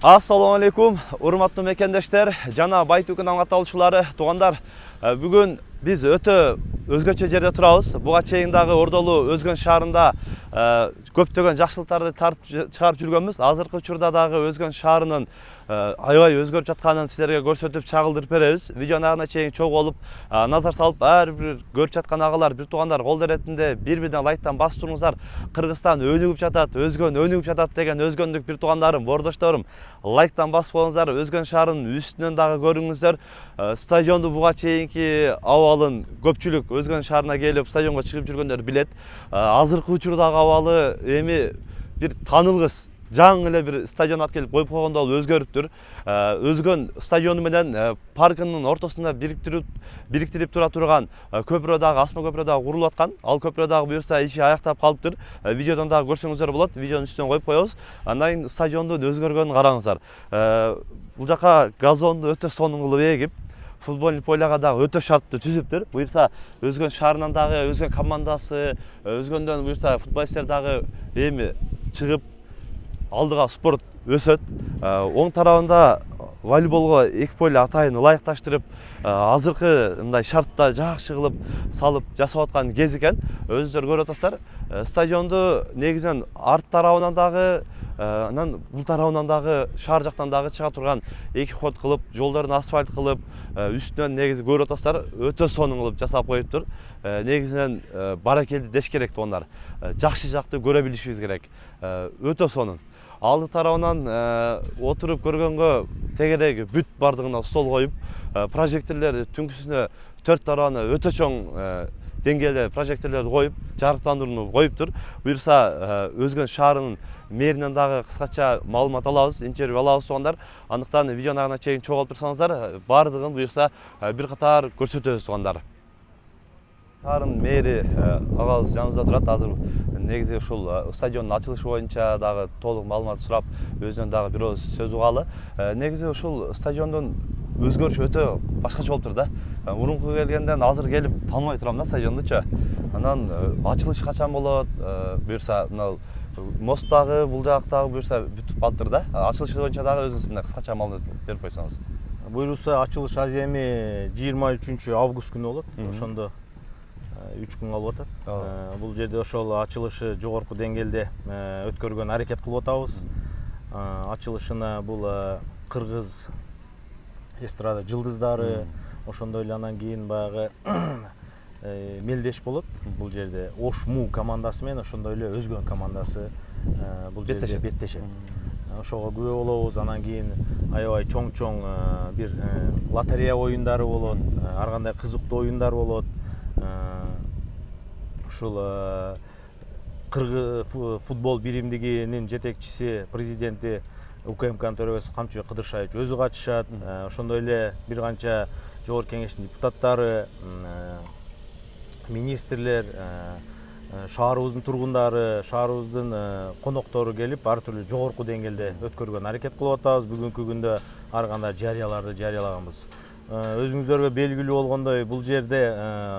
Assalamu alaikum, урматтуу мекендештер, жана Байтүкүн аңгаталуучулары, туугандар. Бүгүн биз өтө өзгөчө жерде турабыз. Буга чейин дагы Ордолуу Өзгөн шаарында көптөгөн жакшылыктарды тартып чыгарып жүргөнбүз. Азыркы учурда дагы Өзгөн шаарынын аябай өзгөрүп жатканын силерге көрсөтүп чагылдырып беребиз. Видеонун агына чейин чогуу болуп назар салып, ар бир көрүп жаткан агалар, бир туугандар кол иретинде бири-биринен лайктан басып туруңуздар. Кыргызстан өнүгүп жатат, Өзгөн өнүгүп жатат деген өзгөндүк бир туугандарым, бордошторум. Лайктан басып коюңуздар, Өзгөн шаарынын үстүнөн дагы көрүңүздөр. Стадионду буга чейинки абалын көпчүлүк Өзгөн шаарына келип стадионго чыгып жүргөндөр билет. Азыркы учурдагы абалы эми бир таанылгыс жаңы эле бир стадион алып келип коюп койгондо ал өзгөрүптүр. Өзгөн стадиону менен паркынын ортосунда бириктирип тура турган көпүрө дагы, асма көпүрө дагы курулуп аткан. Ал көпүрө дагы буюрса иши аяктап калыптыр. Видеодон дагы көрсөңүздөр болот. Видеонун үстүнө коюп коебуз. Андан кийин стадиондун өзгөргөнүн караңыздар. Бул жака газонду өтө сонун кылып эгип, футбольный поляга дагы өтө шарттуу түзүптүр. Буюрса Өзгөн шаарынан дагы Өзгөн командасы, Өзгөндөн буюрса футболисттер дагы эми чыгып алдыга спорт өсөт. Оң тарабында волейболго эки поле атайын ылайыкташтырып, азыркы мындай шартта жакшы кылып салып жасап аткан кез экен. Өзүңүздөр көрүп атасыздар. Стадионду негизинен арт тарабынан дагы, анан бул тарабынан дагы, шаар жактан дагы чыга турган эки ход кылып, жолдорун асфальт кылып, үстүнөн негизи көрүп атасыздар, өтө сонун кылып жасап коюптур. Негизинен баракелди деш керек туугандар. Жакшы жакты көрө билишибиз керек. Өтө сонун. Алды тарабынан отуруп көргөнгө тегереги бүт бардыгына стол коюп, прожекторлорду түнкүсүнө төрт тарабына өтө чоң деңгээлде прожекторлорду коюп, жарыктандырууну коюптур. Буюрса Өзгөн шаарынын мэринен дагы кыскача маалымат алабыз, интервью алабыз туугандар. Андыктан видеонун агына чейин чогулуп турсаңыздар, бардыгын буюрса бир катар көрсөтөбүз туугандар. Шаардын мэри агабыз жаныбызда турат. Азыр негизи ушул стадиондун ачылышы боюнча дагы толук маалымат сурап, өзүнөн дагы бир ооз сөз угалы. Негизи ушул стадиондун өзгөрүшү өтө башкача болуптур да. Мурунку келгенден азыр келип тааныбай турам да стадиондучу. Анан ачылышы качан болот, буюрса мына мост дагы, бул жак дагы буюрса бүтүп калыптыр да. Ачылышы боюнча дагы өзүңүз мындай кыскача маалымат берип койсоңуз. Буюрса ачылыш азыр эми 23 август күнү болот. Ошондо 3 күн калып атат. Бул жерде ошол ачылышы жогорку деңгээлде өткөргөн аракет кылып атабыз. Ачылышына бул кыргыз эстрада жылдыздары, ошондой эле анан кийин баягы мелдеш болот. Бул жерде Ошму командасы менен ошондой эле Өзгөн командасы бул жерде беттешет. Ошого күбө болобуз. Анан кийин аябай чоң бир лотерея оюндары болот, ар кандай кызыктуу оюндар болот. Ушул Кыргыз футбол биримдигинин жетекчиси, президенти УКМКнын төрөгөсү Камчыбек Кыдыршаевич өзү катышат. Ошондой эле бир канча жогорку кеңештин депутаттары, министрлер, шаарыбыздын тургундары, шаарыбыздын коноктору келип, ар түрлүү жогорку деңгээлде өткөргөн аракет кылып атабыз. Бүгүнкү күндө ар кандай жарыяларды жарыялаганбыз. Өзүңүздөргө белгилүү болгондой, бул жерде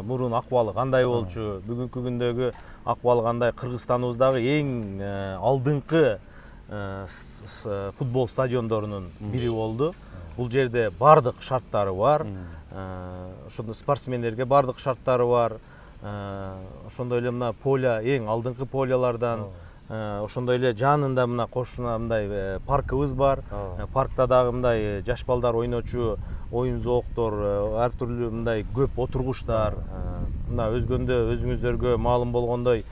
мурун акыбалы кандай болчу, бүгүнкү күндөгү акыбалы кандай, Кыргызстаныбыздагы эң алдыңкы футбол стадиондорунун бири болду. Бул жерде бардык шарттары бар. Ошондо спортсмендерге бардык шарттары бар. Ошондой эле мына поля эң алдыңкы полялардан. Ошондой эле жанында мына кошуна мындай паркыбыз бар. Паркта дагы мындай жаш балдар ойночу оюн зооктор, ар түрлүү мындай көп отургучтар. Мына Өзгөндө өзүңүздөргө маалым болгондой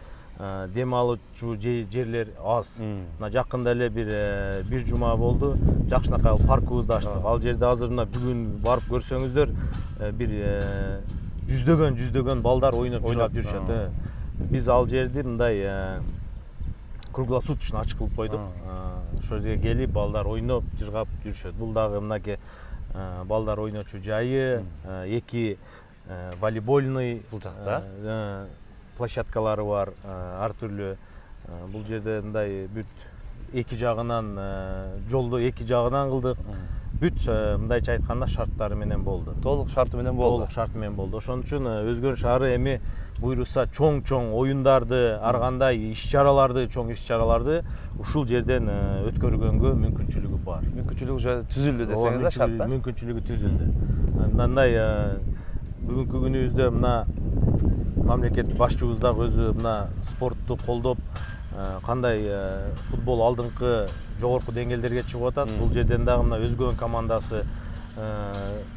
дем алуучу жерлер аз. Мына жакында эле бир жума болду, жакшынакай паркыбызды ачтык. Ал жерде азыр мына бүгүн барып көрсөңүздөр бир жүздөгөн балдар ойноп жүрүшөт. Биз ал жерди мындай круглосуточно ачык кылып койдук. Ошол жерге келип балдар ойноп, жыргап жүрүшөт. Бул дагы мынакей балдар ойночу жайы, эки волейбольный площадкалары бар, ар түрлүү. Бул жерде мындай бүт эки жагынан жолду эки жагынан кылдык. бүт мындайча айтканда шарттары менен болду. Толук шарты менен болду. Толук шарты менен болду. Ошон үчүн Өзгөн шаары эми буйруса чоң оюндарды, ар кандай иш-чараларды, чоң иш-чараларды ушул жерден өткөргөнгө мүмкүнчүлүгү бар. Мүмкүнчүлүгү уже түзүлдү десеңиз да шартта. Мүмкүнчүлүгү түзүлдү. Мындай бүгүнкү күнүбүздө мына мамлекет башчыбыз дагы өзү мына спортту колдоп, кандай футбол алдыңкы жогорку деңгээлдерге чыгып атат. Бул жерден дагы мына Өзгөн командасы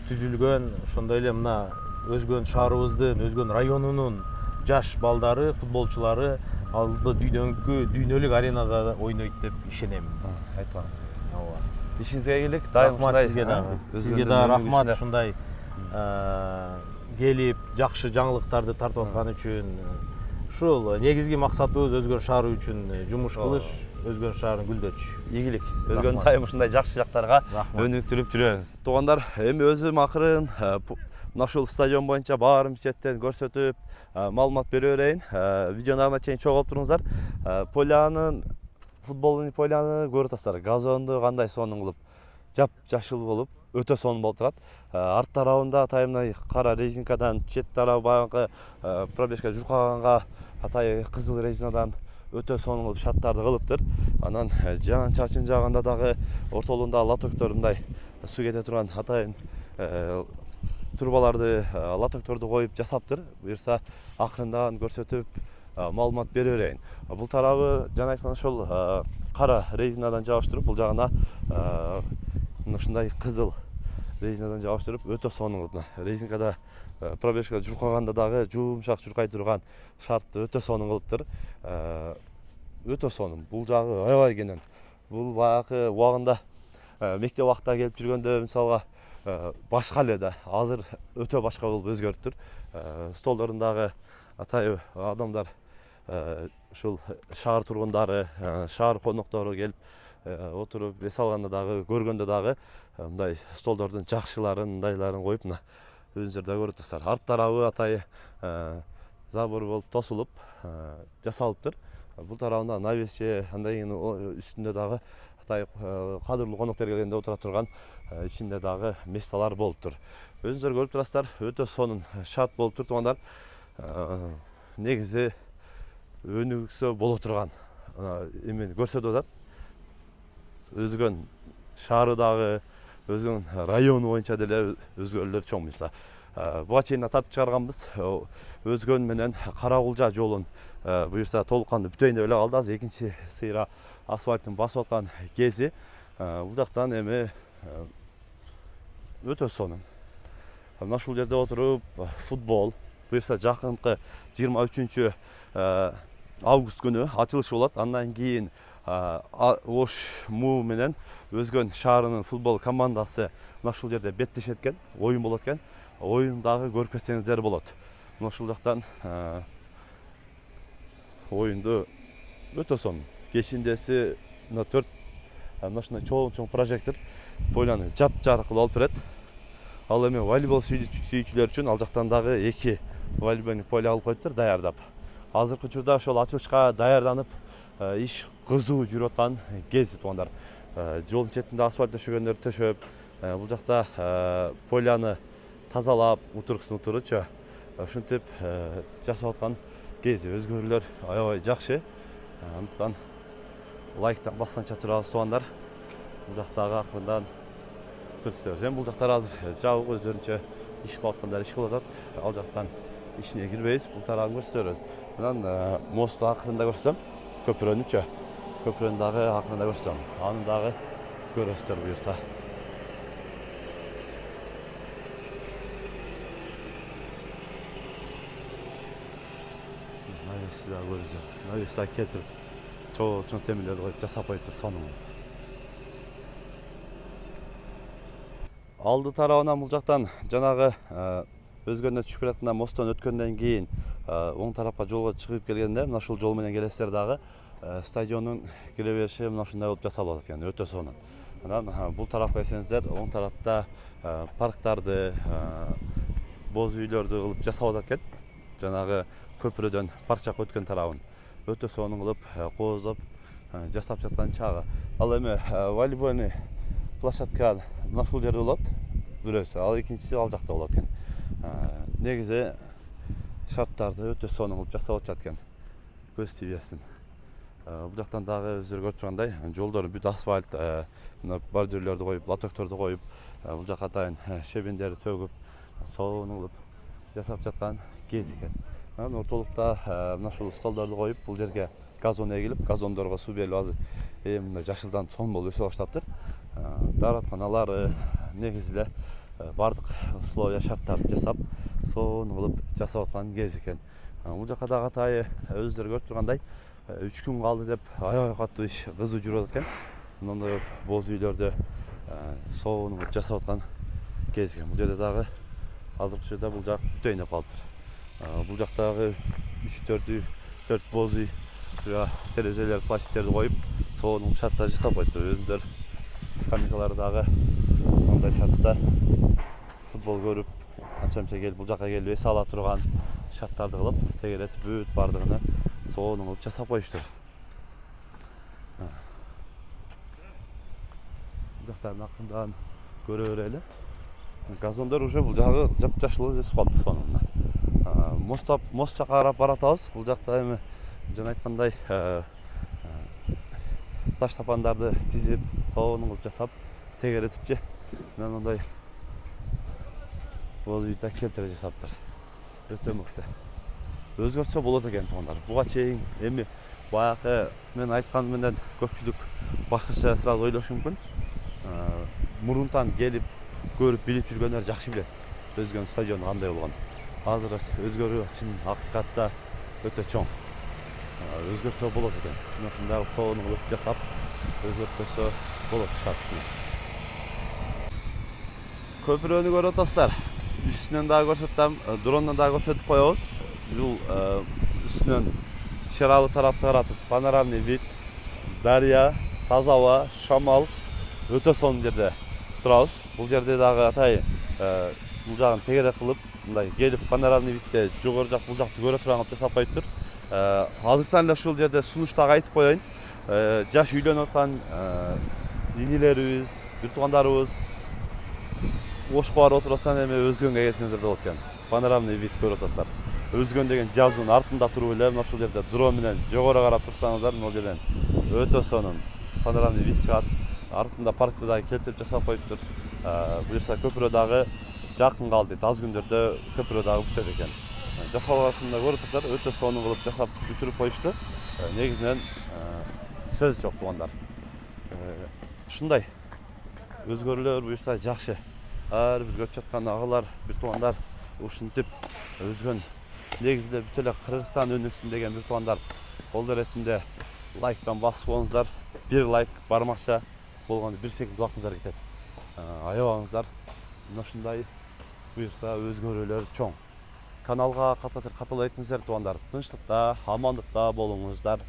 түзүлгөн. Ошондой эле мына Өзгөн шаарыбыздын, Өзгөн районунун жаш балдары, футболчулары алды дүйнөлүк аренада ойнойт деп ишенем. Айтпаңыз. Ооба. Ишиңизге ийгилик. Дайым Рахмат сизге дагы. Сизге дагы рахмат ушундай келип, жакшы жаңылыктарды тартып аткан үчүн. Ушул негизги максатыбыз Өзгөн шаары үчүн жумуш кылыш, Өзгөн шаарын гүлдөтүш. Ийгилик. Өзгөн дайым ушундай жакшы жактарга өнүктүрүп жүрөбүз. Туугандар, эми өзүм акырын мына ушул стадион боюнча баарын четтен көрсөтүп, маалымат бере берейин. Видеону ага чейин чогулуп туруңуздар. Полянын футболдун поляны көрүп атасыздар. Газонду кандай сонун кылып, жап-жашыл болуп, өтө сонун болуп турат. Арт тарабында атайын кара резинкадан, чет тарабы баягы пробежка журкаганга атай кызыл резинадан өтө сонун кылып шарттарды кылыптыр. Анан жаан чачын жааганда дагы ортолугунда лотоктор мындай суу кете турган атайын турбаларды, лотокторду коюп жасаптыр. Буюрса акырындан көрсөтүп маалымат бере берейин. Бул тарабы жана айткан ошол кара резинадан жабыштырып, бул жагына ушундай кызыл резинадан жабыштырып, өтө сонун кылып резинкада пробежка журкаганда дагы жумшак журкай турган шартты өтө сонун кылыптыр. Өтө сонун. Бул жагы аябай кенен. Бул баягы убагында мектеп убакта келип жүргөндө мисалга башка эле да, азыр өтө башка болуп өзгөрүптүр. Столдорундагы атай адамдар ушул шаар тургундары, шаар коноктору келип отуруп эс алганда дагы, көргөндө дагы мындай столдордун жакшыларын, мындайларын коюп мына өзүңүздөр да көрүп атасыздар. Арт тарабы атай забор болуп тосулуп жасалыптыр. Бул тарабында навесе, андан кийин үстүндө дагы атай кадырлуу коноктор келгенде отура турган ичинде дагы месталар болуптур. Өзүңүздөр көрүп турасыздар, өтө сонун шарт болуптур туугандар. Негизи өнүгсө боло турган эмени көрсөтүп атат. Өзгөн шаары дагы, Өзгөн району боюнча деле өзгөрүүлөр чоң мисалы. Буга чейин тартып чыгарганбыз. Өзгөн менен Каракулжа жолун буюрса толук кандуу бүтөйүн деп эле калды. Азыр экинчи сыйра асфальттын басып аткан кези. Бул жактан эми өтө сонун. Мына ушул жерде отуруп футбол, буюрса жакынкы 23 август күнү ачылышы болот. Андан кийин Ош Му менен Өзгөн шаарынын футбол командасы мына ушул жерде беттешет экен, оюн болот экен. Оюн дагы көрүп кетсеңиздер болот. Мына ушул жактан оюнду өтө сонун. Кечиндеси мына 4 мына ушундай чоң прожектор поляны жап-жарык кылып алып берет. Ал эми волейбол сүйүүчүлөр үчүн ал жактан дагы 2 волейбольный поле алып коюптур даярдап. Азыркы учурда ошол ачылышка даярданып иш кызуу жүрүп аткан кез туугандар. Жолдун четинде асфальт төшөгөндөр төшөп, бул жакта поляны тазалап, утургусун утуручу ушинтип жасап аткан кези. Өзгөрүүлөр аябай жакшы. Андыктан лайктан басканча турабыз туугандар. Бул жактагы акырындан көрсөтөбүз. Эми бул жактар азыр жабык өздөрүнчө иш кылып аткандар иш кылып атат. Ал жактан ишине кирбейбиз. Бул тарабын көрсөтөбүз. Анан мосту акырында көрсөтөм. Көпүрөнүчө. Көпүрөнү дагы акырында көрсөтөм. Аны дагы көрөсүздөр буюрса. Навеси дагы көрүзөм. Навеси кетирип чоң темирлерди коюп жасап коюптур сонун. Алды тарабынан бул жактан жанагы Өзгөндөн түшүп келатканда мосттон өткөндөн кийин оң тарапка жолго чыгып келгенде мына ушул жол менен келесиздер дагы стадиондун кире бериши мына ушундай болуп жасалып атат экен, өтө сонун. Анан бул тарапка келсеңиздер, оң тарапта парктарды, боз үйлөрдү кылып жасап атат экен. Жанагы көпүрөдөн парк жакка өткөн тарабын өтө сонун кылып кооздоп жасап жаткан чагы. Ал эми волейбольный площадка мына ушул жерде болот. Бирөөсү, ал экинчиси ал жакта болот экен. Негизи шарттарды өтө сонун кылып жасап атышат экен. Көз тийбесин. Бул жактан дагы өздөрү көрүп тургандай, жолдор бүт асфальт, мына бордюрлөрдү коюп, лотокторду коюп, бул жака атайын шебендерди төгүп, сонун кылып жасап жаткан кез экен. Анан ортолукта мына ушул столдорду коюп, бул жерге газон эгилип, газондорго суу берип азыр мындай жашылдан сонун болуп өсө баштаптыр. Дааратканалары негизи эле бардык условия шарттарды жасап, сонун кылып жасап аткан кез экен. Бул жака дагы атайы өздөрү көрүп тургандай 3 күн калды деп аябай катуу иш кызуу жүрүп атат экен. Мындай боз үйлөрдү сонун кылып жасап аткан кез экен. Бул жерде дагы азыркы учурда бул жак бүтөйүн деп калыптыр. Бул жактагы 3-4 боз үй терезелер, пластиктерди коюп, сонун шартта жасап коюптур. Өздөрү скамейкалары дагы мындай шартта футбол көрүп, анча-мынча келип бул жака келип эс ала турган шарттарды кылып, тегеретип бүт бардыгына сонун кылып жасап коюштур. Бул жактарын акырындан көрө берели. Газондор уже бул жагы жап-жашыл өсүп калды сонун. Мост жака карап баратабыз. Бул жакта эми жана айткандай таш тапандарды тизип, сонун кылып жасап, тегеретипчи. Мен мындай боз үйдө келтире жасаптыр. Өтө мыкты. Өзгөртсө болот экен туугандар. Буга чейин эми баягы мен айткан менен көпчүлүк башкача сразу ойлошу мүмкүн. Мурунтан келип, көрүп, билип жүргөндөр жакшы билет. Өзгөн стадион кандай болгон. Азыр өзгөрүү чын акыйкатта өтө чоң. Өзгөрсө болот экен. Ушундай сонун кылып жасап, өзгөртпөсө болот шарт. Көпүрөнү көрүп атасыздар. Үстүнөн дагы көрсөтөм, дрондан дагы көрсөтүп коебуз. Бул үстүнөн чыралы тарапты каратып, панорамный вид, дарья, таза аба, шамал өтө сонун жерде турабыз. Бул жерде дагы атайын бул жагын тегерек кылып, мындай келип панорамный видте жогору жак бул жакты көрө турган кылып жасап коюптур. Азыртан эле ушул жерде сунуш дагы айтып коеюн. Жаш үйлөнүп аткан инилерибиз, бир туугандарыбыз Ошко барып отурасыздар, эми Өзгөнгө келсеңиздер болот экен. Панорамный вид көрүп атасыздар. Өзгөн деген жазуунун артында туруп эле мына ушул жерде дрон менен жогору карап турсаңыздар, могул жерден өтө сонун панорамный вид чыгат. Артында паркты дагы келтирип жасап коюптур. Буюрса көпүрө дагы жакын калды. Аз күндөрдө көпүрө дагы бүтөт экен. Жасалгашында көрүп атасыздар, өтө сонун кылып жасап бүтүрүп коюшту. Негизинен сөз жок туугандар. Ушундай өзгөрүүлөр буюрса жакшы. Ар бир көрүп жаткан агалар, бир туугандар ушинтип өзгөн негизинде бүт эле Кыргызстан өнүксүн деген бир туугандар колдор ретинде лайктан басып коюңуздар. Бир лайк бармакча болгондо 1 секунд убактыңыздар кетет. Аябаңыздар. Мына ушундай буюрса өзгөрүүлөр чоң. Каналга каталайт этиңиздер туугандар. Тынчтыкта, амандыкта болуңуздар.